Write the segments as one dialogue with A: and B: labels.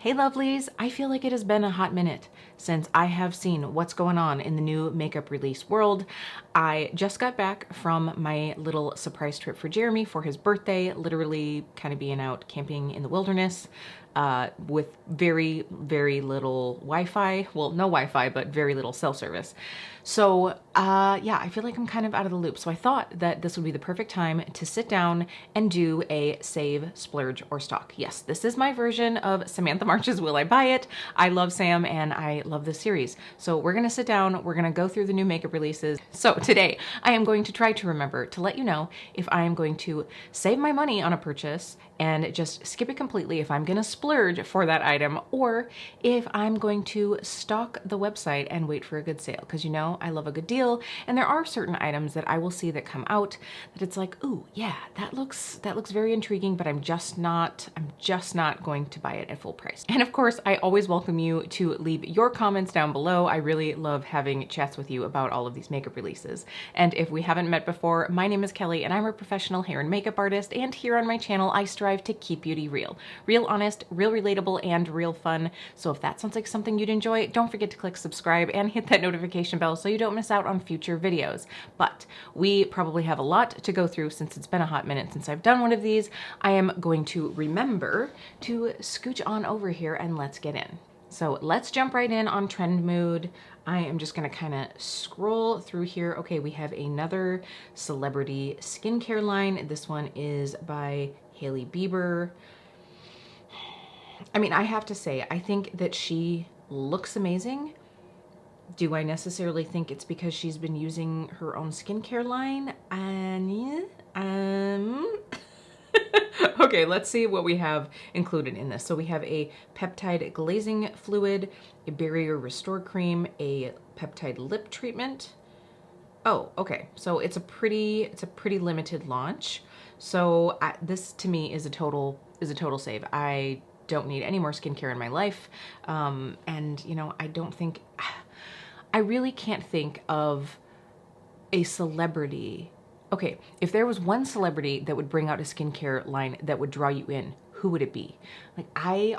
A: Hey lovelies, I feel like it has been a hot minute since I have seen what's going on in the new makeup release world. I just got back from my little surprise trip for Jeremy for his birthday, literally kind of being out camping in the wilderness with very, very little Wi-Fi. Well, no Wi-Fi, but very little cell service. So yeah, I feel like I'm kind of out of the loop. So I thought that this would be the perfect time to sit down and do a save, splurge, or stock. Yes, this is my version of Samantha March's Will I Buy It? I love Sam and I love this series. So we're gonna sit down, we're gonna go through the new makeup releases. So today I am going to try to remember to let you know if I am going to save my money on a purchase and just skip it completely if I'm gonna splurge for that item, or if I'm going to stalk the website and wait for a good sale. Because you know, I love a good deal, and there are certain items that I will see that come out that it's like, ooh, yeah, that looks very intriguing, but I'm just not going to buy it at full price. And of course, I always welcome you to leave your comments down below. I really love having chats with you about all of these makeup releases. And if we haven't met before, my name is Kelly and I'm a professional hair and makeup artist, and here on my channel, I strive to keep beauty real. Real honest, real relatable, and real fun. So if that sounds like something you'd enjoy, don't forget to click subscribe and hit that notification bell so you don't miss out on future videos. But we probably have a lot to go through since it's been a hot minute since I've done one of these. I am going to remember to scooch on over here and let's get in. So let's jump right in on trend mood. I am just gonna kind of scroll through here. Okay, we have another celebrity skincare line. This one is by Hailey Bieber. I mean, I have to say, I think that she looks amazing. Do I necessarily think it's because she's been using her own skincare line? Okay, let's see what we have included in this. So we have a peptide glazing fluid, a barrier restore cream, a peptide lip treatment. Oh, okay. So it's a pretty limited launch. So this to me is a total save. I don't need any more skincare in my life. And you know, I really can't think of a celebrity. Okay, if there was one celebrity that would bring out a skincare line that would draw you in, who would it be? Like, I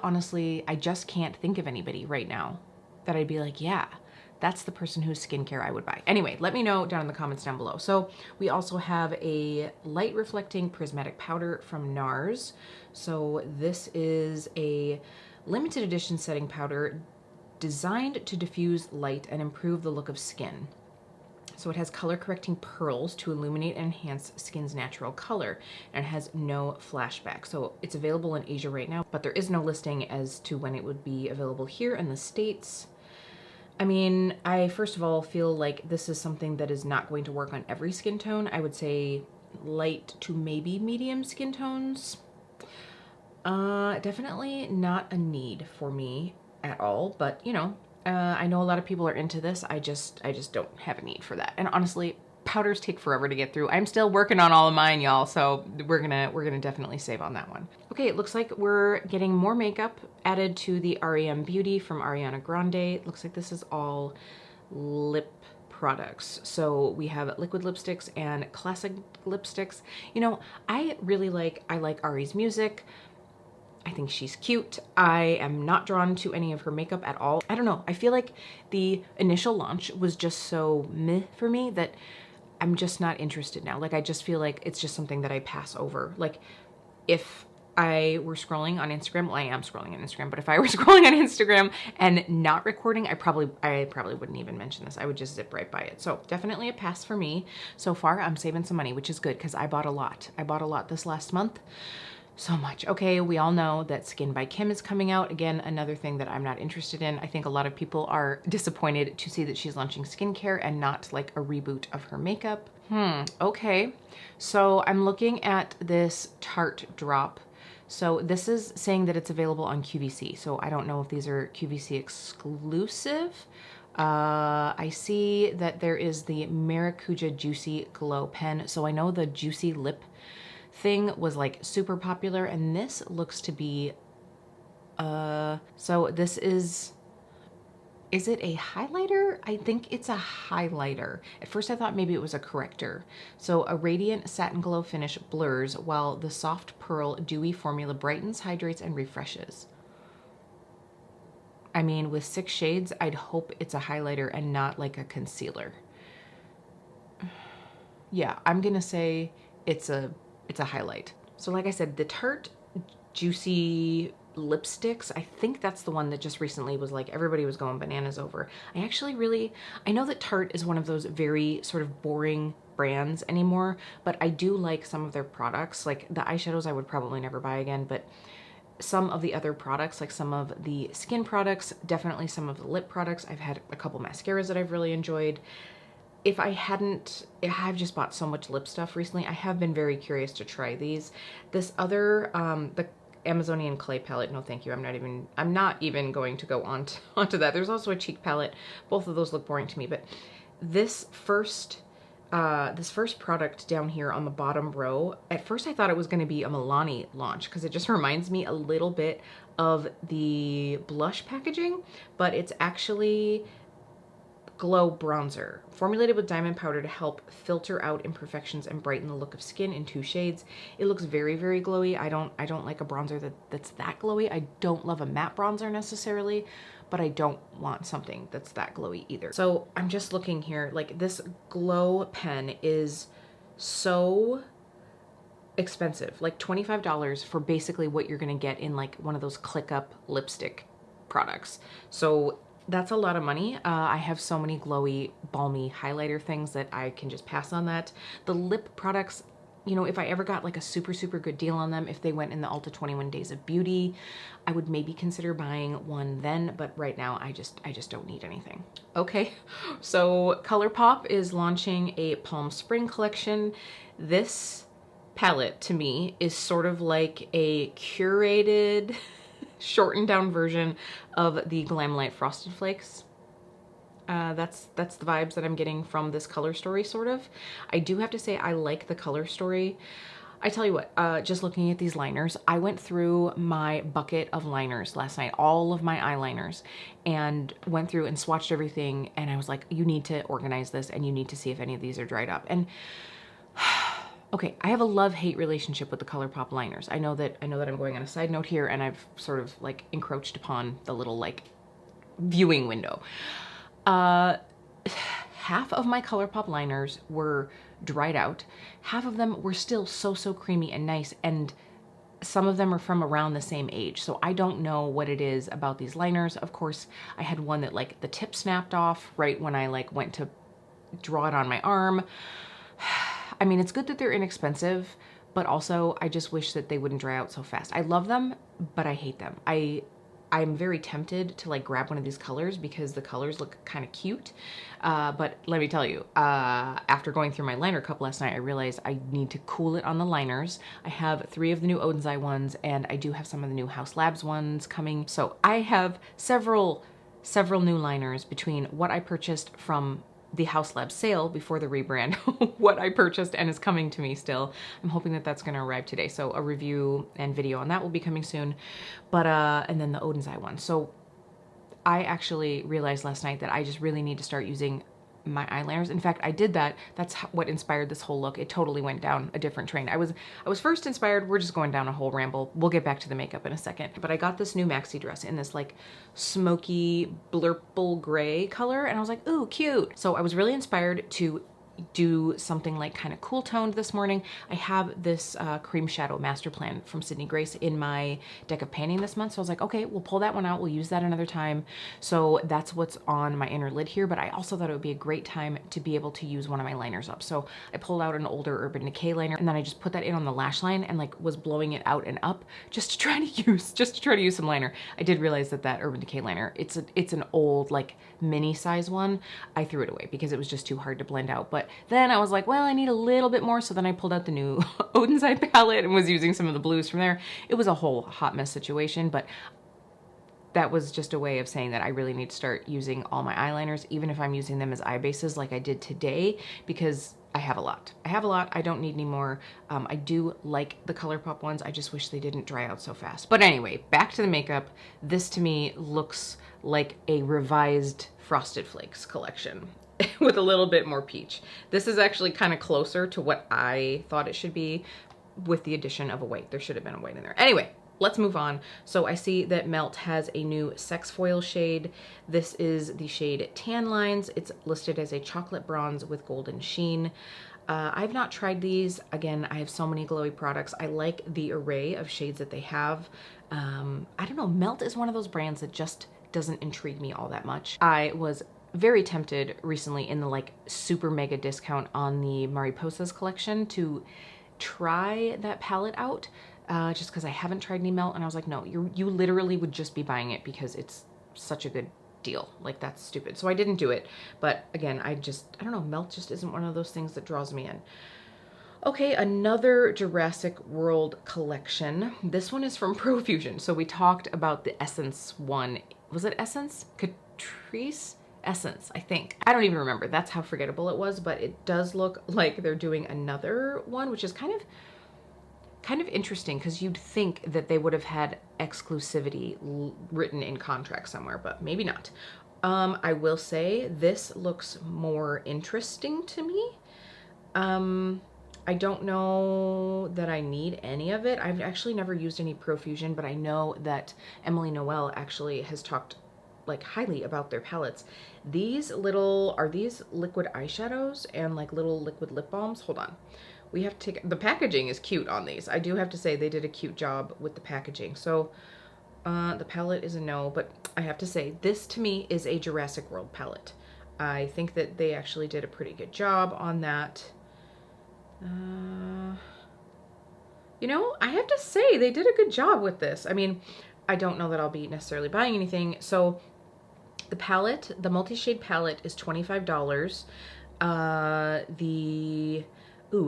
A: just can't think of anybody right now that I'd be like, yeah, that's the person whose skincare I would buy. Anyway, let me know down in the comments down below. So we also have a light reflecting prismatic powder from NARS. So this is a limited edition setting powder designed to diffuse light and improve the look of skin. So it has color correcting pearls to illuminate and enhance skin's natural color, and it has no flashback. So it's available in Asia right now, but there is no listing as to when it would be available here in the States. I mean, I first of all feel like this is something that is not going to work on every skin tone. I would say light to maybe medium skin tones. Definitely not a need for me at all, but you know, I know a lot of people are into this. I just don't have a need for that. And honestly, powders take forever to get through. I'm still working on all of mine, y'all, so we're gonna definitely save on that one. Okay, it looks like we're getting more makeup added to the REM Beauty from Ariana Grande. It looks like this is all lip products. So we have liquid lipsticks and classic lipsticks. You know, I like Ari's music. I think she's cute. I am not drawn to any of her makeup at all. I don't know. I feel like the initial launch was just so meh for me that I'm just not interested now. Like, I just feel like it's just something that I pass over. Like, if I were scrolling on Instagram, well, I am scrolling on Instagram, but if I were scrolling on Instagram and not recording, I probably wouldn't even mention this. I would just zip right by it. So definitely a pass for me. So far, I'm saving some money, which is good because I bought a lot. I bought a lot this last month. So much. Okay, we all know that Skin by Kim is coming out. Again, another thing that I'm not interested in. I think a lot of people are disappointed to see that she's launching skincare and not like a reboot of her makeup. Okay. So I'm looking at this Tarte drop. So this is saying that it's available on QVC. So I don't know if these are QVC exclusive. I see that there is the Maracuja Juicy Glow Pen. So I know the Juicy Lip thing was like super popular, and this looks to be so this is it a highlighter? I think it's a highlighter. At first I thought maybe it was a corrector. So a radiant satin glow finish blurs while the soft pearl dewy formula brightens, hydrates, and refreshes. I mean, with 6 shades, I'd hope it's a highlighter and not like a concealer. Yeah, I'm gonna say it's a highlight. So like I said, the Tarte Juicy lipsticks, I think that's the one that just recently was like everybody was going bananas over. I actually really, I know that Tarte is one of those very sort of boring brands anymore, but I do like some of their products. Like the eyeshadows I would probably never buy again, but some of the other products, like some of the skin products, definitely some of the lip products. I've had a couple mascaras that I've really enjoyed. If I hadn't, I've just bought so much lip stuff recently. I have been very curious to try these. This other, the Amazonian clay palette, no thank you. I'm not even going to go onto that. There's also a cheek palette. Both of those look boring to me, but this first product down here on the bottom row, at first I thought it was going to be a Milani launch because it just reminds me a little bit of the blush packaging, but it's actually Glow Bronzer, formulated with diamond powder to help filter out imperfections and brighten the look of skin in 2 shades. It looks very, very glowy. I don't like a bronzer that's that glowy. I don't love a matte bronzer necessarily, but I don't want something that's that glowy either. So I'm just looking here, like this Glow pen is so expensive, like $25 for basically what you're gonna get in like one of those click up lipstick products. So that's a lot of money. I have so many glowy, balmy highlighter things that I can just pass on that. The lip products, you know, if I ever got like a super, super good deal on them, if they went in the Ulta 21 Days of Beauty, I would maybe consider buying one then, but right now I just don't need anything. Okay, so Colourpop is launching a Palm Spring collection. This palette to me is sort of like a curated shortened down version of the Glamlite Frosted Flakes. That's the vibes that I'm getting from this color story, sort of. I do have to say I like the color story. I tell you what, just looking at these liners, I went through my bucket of liners last night, all of my eyeliners, and went through and swatched everything, and I was like, you need to organize this and you need to see if any of these are dried up. And okay, I have a love-hate relationship with the Colourpop liners. I know that I'm going on a side note here and I've sort of like encroached upon the little like viewing window. Half of my Colourpop liners were dried out. Half of them were still so creamy and nice, and some of them are from around the same age. So I don't know what it is about these liners. Of course, I had one that like the tip snapped off right when I like went to draw it on my arm. I mean, it's good that they're inexpensive, but also I just wish that they wouldn't dry out so fast. I love them, but I hate them. I'm very tempted to like grab one of these colors because the colors look kind of cute. But let me tell you, after going through my liner cup last night, I realized I need to cool it on the liners. I have 3 of the new Odensai ones, and I do have some of the new House Labs ones coming. So I have several new liners between what I purchased from the House Lab sale before the rebrand, what I purchased and is coming to me still. I'm hoping that that's gonna arrive today. So a review and video on that will be coming soon. But, and then the Odensai one. So I actually realized last night that I just really need to start using my eyeliners. In fact, I did that. That's what inspired this whole look. It totally went down a different train. I was first inspired. We're just going down a whole ramble. We'll get back to the makeup in a second. But I got this new maxi dress in this like smoky blurple gray color, and I was like, ooh, cute. So I was really inspired to do something like kind of cool toned this morning. I have this cream shadow master plan from Sydney Grace in my deck of painting this month. So I was like, okay, we'll pull that one out. We'll use that another time. So that's what's on my inner lid here. But I also thought it would be a great time to be able to use one of my liners up. So I pulled out an older Urban Decay liner, and then I just put that in on the lash line and like was blowing it out and up just to try to use some liner. I did realize that Urban Decay liner, it's an old like mini size one. I threw it away because it was just too hard to blend out. But then I was like, well, I need a little bit more. So then I pulled out the new Odensai palette and was using some of the blues from there. It was a whole hot mess situation, but that was just a way of saying that I really need to start using all my eyeliners, even if I'm using them as eye bases like I did today, because I have a lot. I don't need any more. I do like the Colourpop ones. I just wish they didn't dry out so fast. But anyway, back to the makeup. This to me looks like a revised Frosted Flakes collection with a little bit more peach. This is actually kind of closer to what I thought it should be with the addition of a white. There should have been a white in there. Anyway, let's move on. So I see that Melt has a new Sex Foil shade. This is the shade Tan Lines. It's listed as a chocolate bronze with golden sheen. I've not tried these. Again, I have so many glowy products. I like the array of shades that they have. I don't know, Melt is one of those brands that just doesn't intrigue me all that much. I was very tempted recently in the like super mega discount on the Mariposas collection to try that palette out, just because I haven't tried any Melt, and I was like, no, you literally would just be buying it because it's such a good deal. Like, that's stupid. So I didn't do it. But again, I don't know, Melt just isn't one of those things that draws me in. Okay, another Jurassic World collection. This one is from Profusion. So we talked about the Essence one. Was it Essence? Catrice? Essence, I think. I don't even remember. That's how forgettable it was, but it does look like they're doing another one, which is kind of interesting, because you'd think that they would have had exclusivity written in contract somewhere, but maybe not. I will say this looks more interesting to me. I don't know that I need any of it. I've actually never used any Profusion, but I know that Emily Noel actually has talked like highly about their palettes. These are these liquid eyeshadows and like little liquid lip balms? Hold on. We have to take, the packaging is cute on these. I do have to say they did a cute job with the packaging. So the palette is a no, but I have to say this to me is a Jurassic World palette. I think that they actually did a pretty good job on that. You know, I have to say they did a good job with this. I mean, I don't know that I'll be necessarily buying anything. So the palette, the multi-shade palette is $25.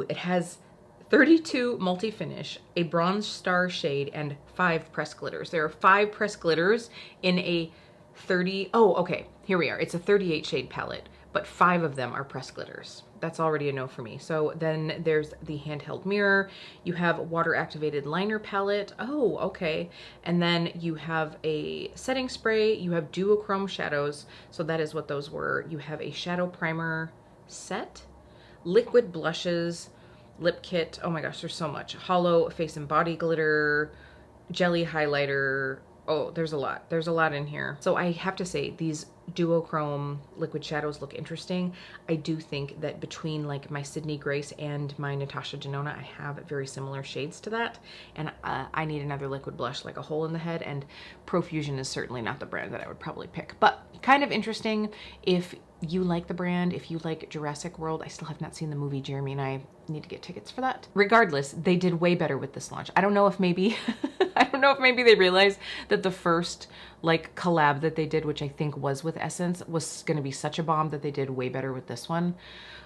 A: It has 32 multi-finish, a bronze star shade, and 5 pressed glitters. There are 5 pressed glitters in a 30, oh, okay, here we are. It's a 38 shade palette, but 5 of them are pressed glitters. That's already a no for me. So then there's the handheld mirror. You have water activated liner palette. Oh, okay. And then you have a setting spray. You have duochrome shadows. So that is what those were. You have a shadow primer set, liquid blushes, lip kit. Oh my gosh, there's so much. Hollow face and body glitter, jelly highlighter. Oh, there's a lot. There's a lot in here. So I have to say these duochrome liquid shadows look interesting. I do think that between like my Sydney Grace and my Natasha Denona, I have very similar shades to that. And I need another liquid blush, like a hole in the head, and Profusion is certainly not the brand that I would probably pick, but kind of interesting. If you like the brand, if you like Jurassic World, I still have not seen the movie. Jeremy and I need to get tickets for that. Regardless, they did way better with this launch. I don't know if maybe, I don't know if maybe they realized that the first like collab that they did, which I think was with Essence, was gonna be such a bomb that they did way better with this one.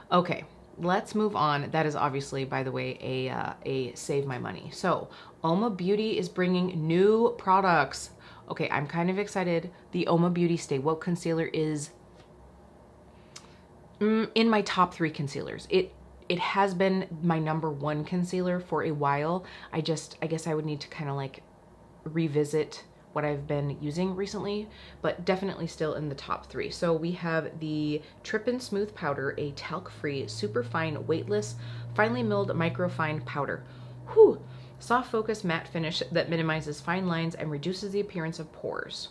A: Okay, let's move on. That is obviously, by the way, a save my money. So Oma Beauty is bringing new products. Okay, I'm kind of excited. The Oma Beauty Stay Woke Concealer is in my top 3 concealers. It has been my #1 concealer for a while. I guess I would need to kind of like revisit what I've been using recently, but definitely still in the top 3. So we have the Trip and Smooth Powder, a talc-free, super fine, weightless, finely milled microfine powder. Whew! Soft focus matte finish that minimizes fine lines and reduces the appearance of pores.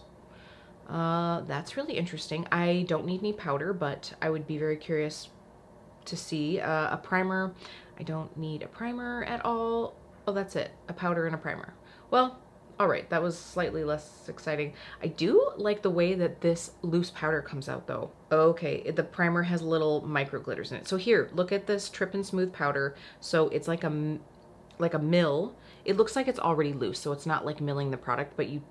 A: That's really interesting. I don't need any powder, but I would be very curious to see a primer. I don't need a primer at all. Oh, that's it. A powder and a primer. Well, all right. That was slightly less exciting. I do like the way that this loose powder comes out though. Okay. The primer has little micro glitters in it. So here, look at this Trip and Smooth powder. So it's like a mill. It looks like it's already loose. So it's not like milling the product, but you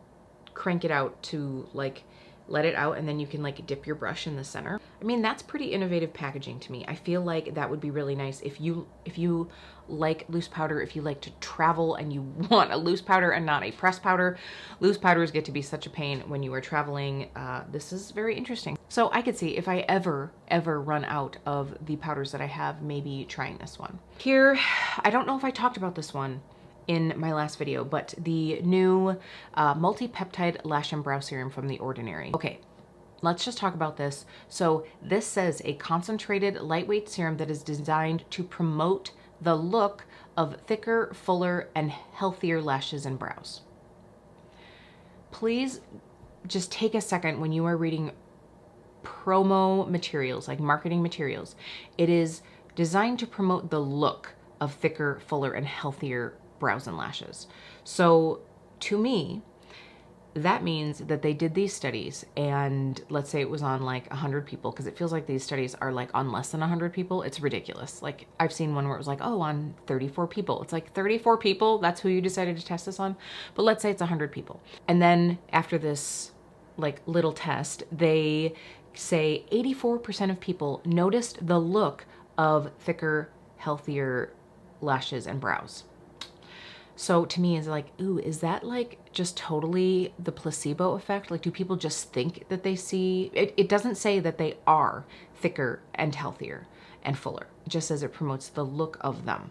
A: crank it out to like let it out, and then you can like dip your brush in the center. I mean, that's pretty innovative packaging to me. I feel like that would be really nice if you like loose powder, if you like to travel and you want a loose powder and not a pressed powder. Loose powders get to be such a pain when you are traveling. This is very interesting. So I could see if I ever run out of the powders that I have, maybe trying this one. Here, I don't know if I talked about this one in my last video, but the new Multi-Peptide Lash and Brow Serum from The Ordinary. Okay, let's just talk about this. So this says a concentrated, lightweight serum that is designed to promote the look of thicker, fuller, and healthier lashes and brows. please just take a second when you are reading promo materials, like marketing materials. It is designed to promote the look of thicker, fuller, and healthier brows and lashes. So to me, that means that they did these studies, and let's say it was on like 100 people, because it feels like these studies are like on less than 100 people. It's ridiculous. Like I've seen one where it was like, oh, on 34 people. It's like 34 people, that's who you decided to test this on. But let's say it's 100 people. And then after this like little test, they say 84% of people noticed the look of thicker, healthier lashes and brows. So to me, it's like, ooh, is that like just totally the placebo effect? Like, do people just think that they see it? It doesn't say that they are thicker and healthier and fuller. It just says it promotes the look of them.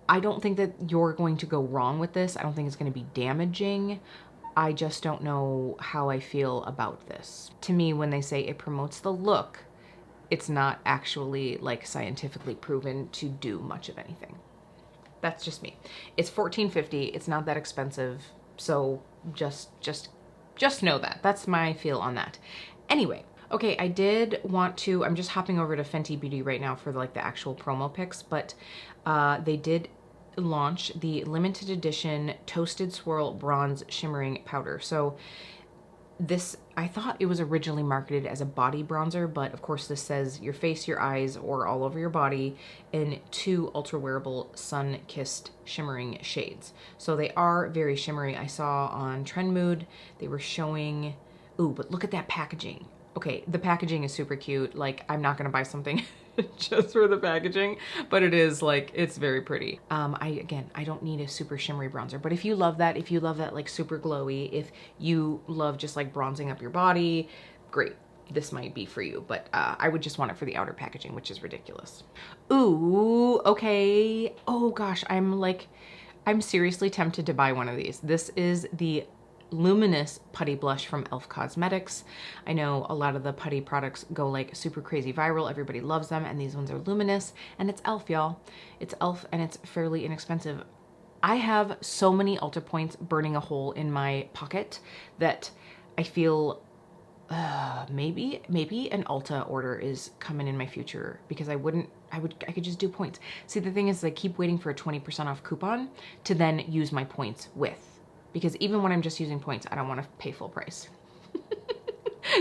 A: I don't think that you're going to go wrong with this. I don't think it's going to be damaging. I just don't know how I feel about this. To me, when they say it promotes the look, it's not actually like scientifically proven to do much of anything. That's just me. It's $14.50. It's not that expensive. So just know that. That's my feel on that. Anyway, okay, I did want to, I'm just hopping over to Fenty Beauty right now for like the actual promo pics, but they did launch the limited edition Toasted Swirl Bronze Shimmering Powder. So this, I thought it was originally marketed as a body bronzer, but of course this says your face, your eyes, or all over your body in 2 ultra wearable sun-kissed shimmering shades. So they are very shimmery. I saw on Trend Mood, they were showing, ooh, but look at that packaging. Okay, the packaging is super cute. Like, I'm not gonna buy something just for the packaging, but it is like, it's very pretty. I don't need a super shimmery bronzer, but if you love that like super glowy, if you love just like bronzing up your body, great. This might be for you, but I would just want it for the outer packaging, which is ridiculous. Ooh, okay. Oh gosh, I'm seriously tempted to buy one of these. This is the Luminous Putty Blush from e.l.f. Cosmetics. I know a lot of the putty products go like super crazy viral. Everybody loves them, and these ones are luminous, and it's e.l.f., y'all. It's e.l.f. and it's fairly inexpensive. I have so many Ulta points burning a hole in my pocket that I feel maybe an Ulta order is coming in my future, because I could just do points. See, the thing is, I keep waiting for a 20% off coupon to then use my points with. Because even when I'm just using points, I don't want to pay full price.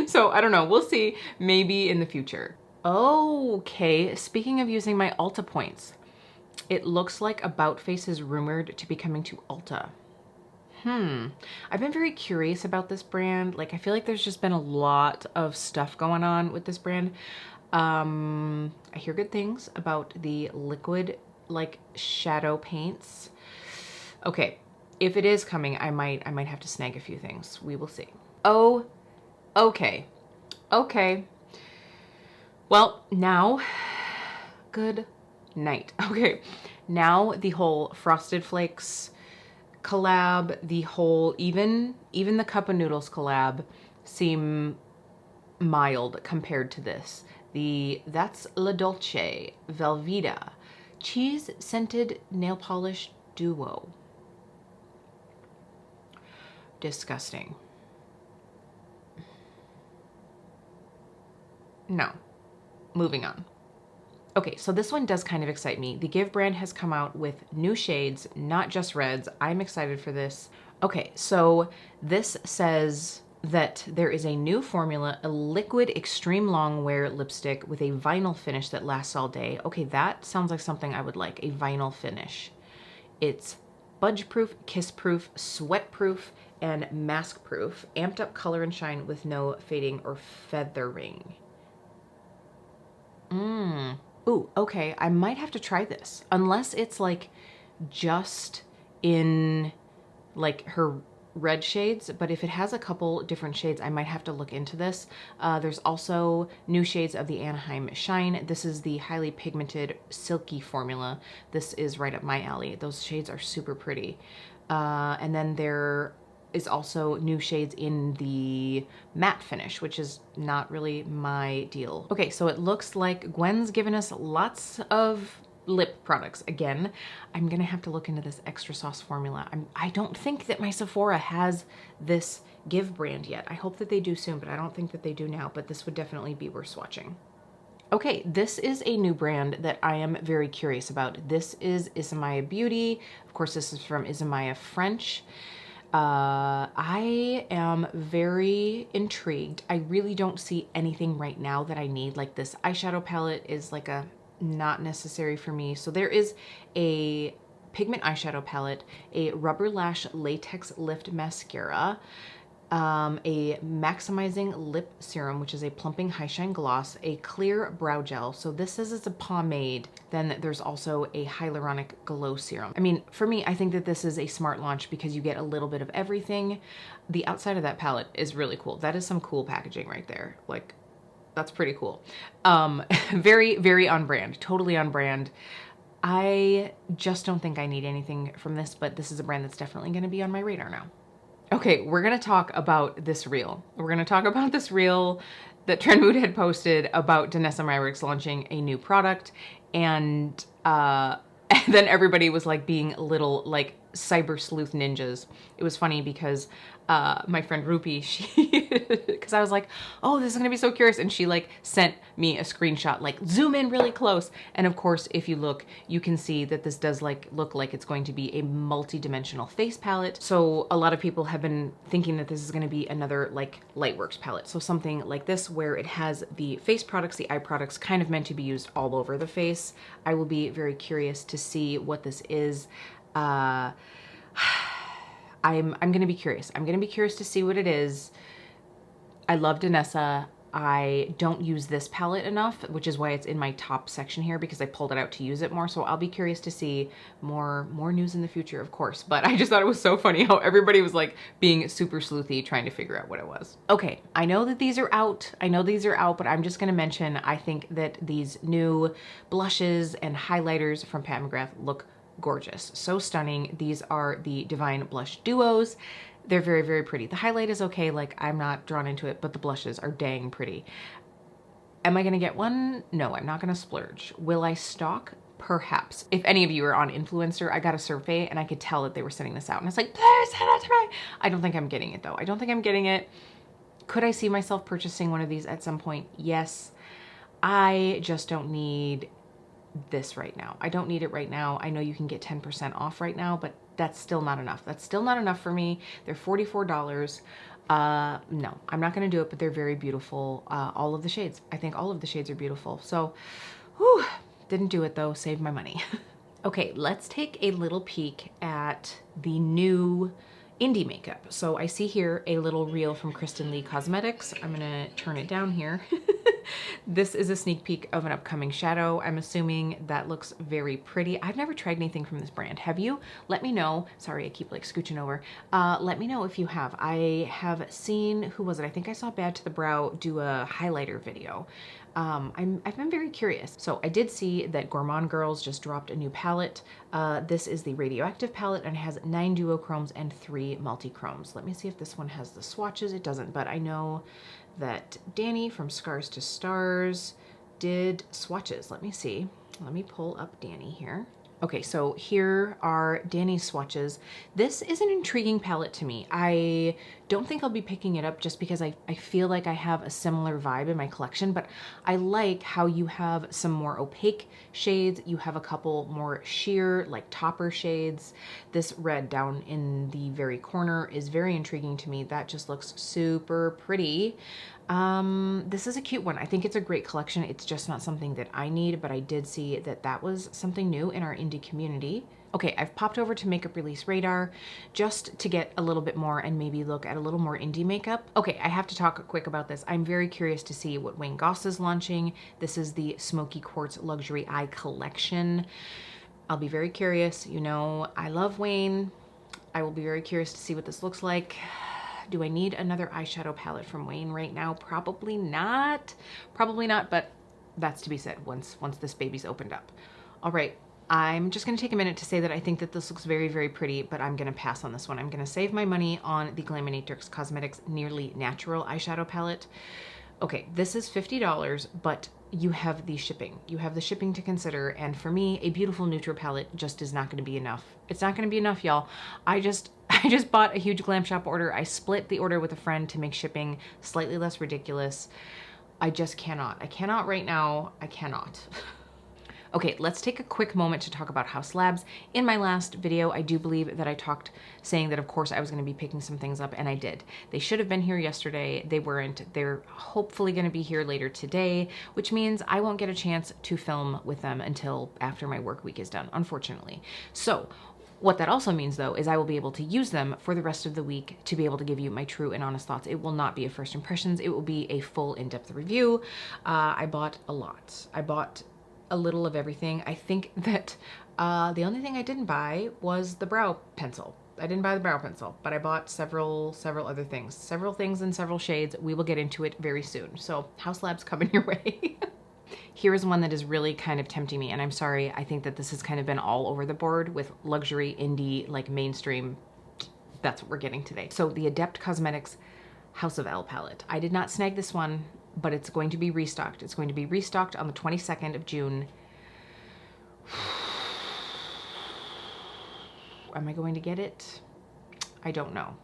A: So I don't know, we'll see, maybe in the future. Okay, speaking of using my Ulta points, it looks like About Face is rumored to be coming to Ulta. I've been very curious about this brand. Like, I feel like there's just been a lot of stuff going on with this brand. I hear good things about the liquid like shadow paints. Okay. If it is coming, I might have to snag a few things. We will see. Oh, okay. Okay. Well, now, good night. Okay. Now the whole Frosted Flakes collab, the whole, even the Cup of Noodles collab seem mild compared to this. That's La Dolce Velveeta Cheese Scented Nail Polish Duo. Disgusting. No. Moving on. Okay, so this one does kind of excite me. The Give brand has come out with new shades, not just reds. I'm excited for this. Okay, so this says that there is a new formula, a liquid extreme long wear lipstick with a vinyl finish that lasts all day. Okay, that sounds like something I would like, a vinyl finish. It's budge proof, kiss proof, sweat proof, and mask proof, amped up color and shine with no fading or feathering. Ooh, okay, I might have to try this, unless it's like just in like her red shades, but if it has a couple different shades, I might have to look into this. There's also new shades of the Anaheim Shine. This is the highly pigmented silky formula. This is right up my alley. Those shades are super pretty. And then there is also new shades in the matte finish, which is not really my deal. Okay, so it looks like Gwen's given us lots of lip products. Again, I'm gonna have to look into this extra sauce formula. I don't think that my Sephora has this Give brand yet. I hope that they do soon, but I don't think that they do now, but this would definitely be worth swatching. Okay, this is a new brand that I am very curious about. This is Aether Beauty. Of course, this is from Aether French. I am very intrigued. I really don't see anything right now that I need. Like, this eyeshadow palette is like a not necessary for me. So there is a pigment eyeshadow palette, a rubber lash latex lift mascara, a maximizing lip serum, which is a plumping high shine gloss, a clear brow gel. So this is a pomade. Then there's also a hyaluronic glow serum. I mean, for me, I think that this is a smart launch because you get a little bit of everything. The outside of that palette is really cool. That is some cool packaging right there. Like, that's pretty cool. Very, very on brand, totally on brand. I just don't think I need anything from this, but this is a brand that's definitely going to be on my radar now. Okay, we're gonna talk about this reel. We're gonna talk about this reel that Trend Mood had posted about Danessa Myricks launching a new product, and then everybody was like being little like cyber sleuth ninjas. It was funny because my friend Rupi, because I was like, oh, this is gonna be so curious, and she like sent me a screenshot, like zoom in really close, and of course if you look, you can see that this does like look like it's going to be a multi-dimensional face palette. So a lot of people have been thinking that this is going to be another like Lightworks palette, so something like this where it has the face products, the eye products kind of meant to be used all over the face. I will be very curious to see what this is. I'm gonna be curious. I'm gonna be curious to see what it is. I love Danessa. I don't use this palette enough, which is why it's in my top section here, because I pulled it out to use it more. So I'll be curious to see more news in the future, of course. But I just thought it was so funny how everybody was like being super sleuthy trying to figure out what it was. Okay, I know that these are out. I know these are out, but I'm just gonna mention, I think that these new blushes and highlighters from Pat McGrath look gorgeous, so stunning. These are the Divine Blush Duos. They're very, very pretty. The highlight is okay, like I'm not drawn into it, but the blushes are dang pretty. Am I gonna get one? No, I'm not gonna splurge. Will I stock? Perhaps. If any of you are on Influencer, I got a survey and I could tell that they were sending this out, and it's like, please send it to me. I don't think I'm getting it though. I don't think I'm getting it. Could I see myself purchasing one of these at some point? Yes. I just don't need this right now. I don't need it right now. I know you can get 10% off right now, but that's still not enough. That's still not enough for me. They're $44. No, I'm not gonna do it, but they're very beautiful. All of the shades. I think all of the shades are beautiful. So, whew, didn't do it though, saved my money. Okay, let's take a little peek at the new indie makeup. So I see here a little reel from Kristen Lee Cosmetics. I'm gonna turn it down here. This is a sneak peek of an upcoming shadow. I'm assuming that looks very pretty. I've never tried anything from this brand. Have you? Let me know. Sorry, I keep like scooching over. Let me know if you have. I have seen, who was it? I think I saw Bad to the Brow do a highlighter video. I've been very curious. So I did see that Gourmand Girls just dropped a new palette. This is the Radioactive Palette and it has 9 duochromes and 3 multi-chromes. Let me see if this one has the swatches. It doesn't, but I know that Danny from Scars to Stars did swatches. Let me see. Let me pull up Danny here. Okay, so here are Danny's swatches. This is an intriguing palette to me. I don't think I'll be picking it up just because I feel like I have a similar vibe in my collection, but I like how you have some more opaque shades. You have a couple more sheer, like topper shades. This red down in the very corner is very intriguing to me. That just looks super pretty. This is a cute one. I think it's a great collection. It's just not something that I need, but I did see that that was something new in our indie community. Okay, I've popped over to Makeup Release Radar just to get a little bit more and maybe look at a little more indie makeup. Okay, I have to talk quick about this. I'm very curious to see what Wayne Goss is launching. This is the Smoky Quartz Luxury Eye Collection. I'll be very curious. You know, I love Wayne. I will be very curious to see what this looks like. Do I need another eyeshadow palette from Wayne right now? Probably not. Probably not, but that's to be said once this baby's opened up. All right, I'm just gonna take a minute to say that I think that this looks very, very pretty, but I'm gonna pass on this one. I'm gonna save my money on the Glaminatrix Cosmetics Nearly Natural eyeshadow palette. Okay, this is $50, but you have the shipping. You have the shipping to consider, and for me, a beautiful neutral palette just is not going to be enough. It's not going to be enough, y'all. I just bought a huge Glam Shop order. I split the order with a friend to make shipping slightly less ridiculous. I just cannot. I cannot right now. I cannot. Okay, let's take a quick moment to talk about Haus Labs. In my last video, I do believe that I talked saying that of course I was gonna be picking some things up, and I did. They should have been here yesterday. They weren't. They're hopefully gonna be here later today, which means I won't get a chance to film with them until after my work week is done, unfortunately. So what that also means though is I will be able to use them for the rest of the week to be able to give you my true and honest thoughts. It will not be a first impressions. It will be a full in-depth review. I bought a lot. I bought a little of everything. I think that the only thing I didn't buy was the brow pencil. I didn't buy the brow pencil, but I bought several other things. Several things in several shades. We will get into it very soon. So Haus Labs coming your way. Here is one that is really kind of tempting me, and I'm sorry, I think that this has kind of been all over the board with luxury, indie, like mainstream. That's what we're getting today. So the Adept Cosmetics House of L palette. I did not snag this one, but it's going to be restocked. It's going to be restocked on the 22nd of June. Am I going to get it? I don't know.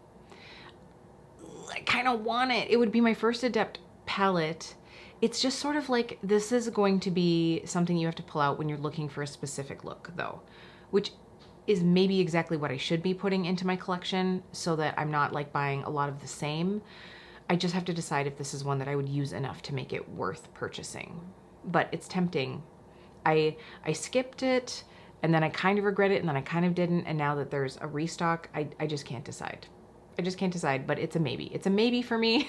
A: I kind of want it. It would be my first Adept palette. It's just sort of like, this is going to be something you have to pull out when you're looking for a specific look though, which is maybe exactly what I should be putting into my collection so that I'm not like buying a lot of the same. I just have to decide if this is one that I would use enough to make it worth purchasing. But it's tempting. I skipped it, and then I kind of regret it, and then I kind of didn't, and now that there's a restock, I just can't decide. I just can't decide, but it's a maybe. It's a maybe for me.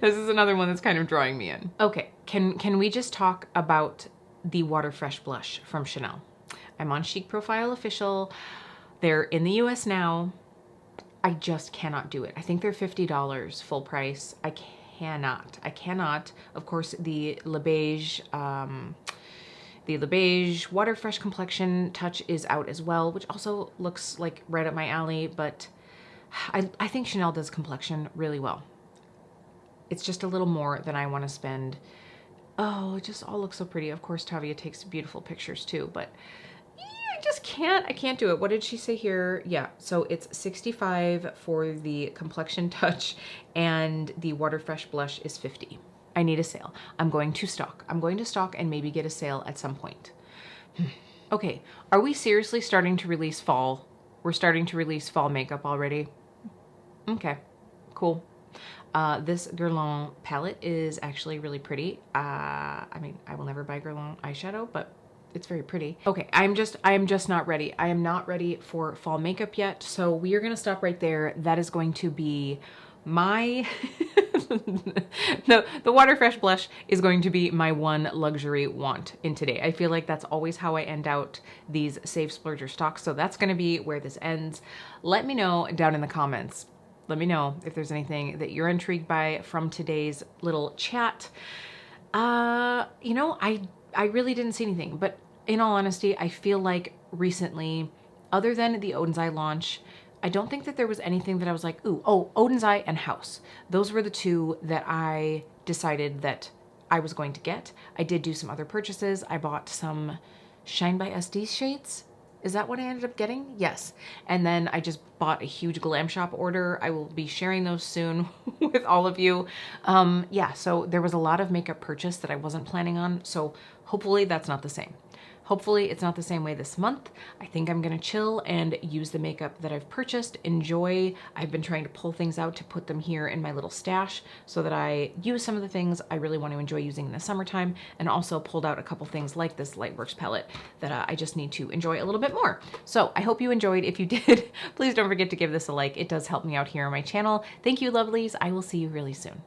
A: This is another one that's kind of drawing me in. Okay, can we just talk about the Water Fresh blush from Chanel? I'm on Chic Profile Official. They're in the US now. I just cannot do it. I think they're $50 full price. I cannot. Of course, the Le Beige Water Fresh Complexion Touch is out as well, which also looks like right up my alley, but I think Chanel does complexion really well. It's just a little more than I want to spend. Oh, it just all looks so pretty. Of course, Tavia takes beautiful pictures too, but I just can't. I can't do it. What did she say here? Yeah, so it's $65 for the complexion touch, and the Water Fresh blush is $50. I need a sale. I'm going to stock. I'm going to stock and maybe get a sale at some point. Okay, are we seriously starting to release fall? We're starting to release fall makeup already? Okay, cool. This Guerlain palette is actually really pretty. I mean, I will never buy Guerlain eyeshadow, but it's very pretty. Okay, I am just not ready. I am not ready for fall makeup yet, so we are gonna stop right there. That is going to be my, the Water Fresh blush is going to be my one luxury want in today. I feel like that's always how I end out these Save Splurger stocks, so that's gonna be where this ends. Let me know down in the comments. Let me know if there's anything that you're intrigued by from today's little chat. You know, I really didn't see anything, but in all honesty, I feel like recently, other than the Oden's Eye launch, I don't think that there was anything that I was like, ooh, oh, Oden's Eye and House. Those were the two that I decided that I was going to get. I did do some other purchases. I bought some Shine by SD shades. Is that what I ended up getting? Yes. And then I just bought a huge Glam Shop order. I will be sharing those soon with all of you. Yeah, so there was a lot of makeup purchase that I wasn't planning on. So hopefully that's not the same. Hopefully it's not the same way this month. I think I'm gonna chill and use the makeup that I've purchased, enjoy. I've been trying to pull things out to put them here in my little stash so that I use some of the things I really want to enjoy using in the summertime, and also pulled out a couple things like this Lightworks palette that I just need to enjoy a little bit more. So I hope you enjoyed. If you did, please don't forget to give this a like. It does help me out here on my channel. Thank you, lovelies. I will see you really soon.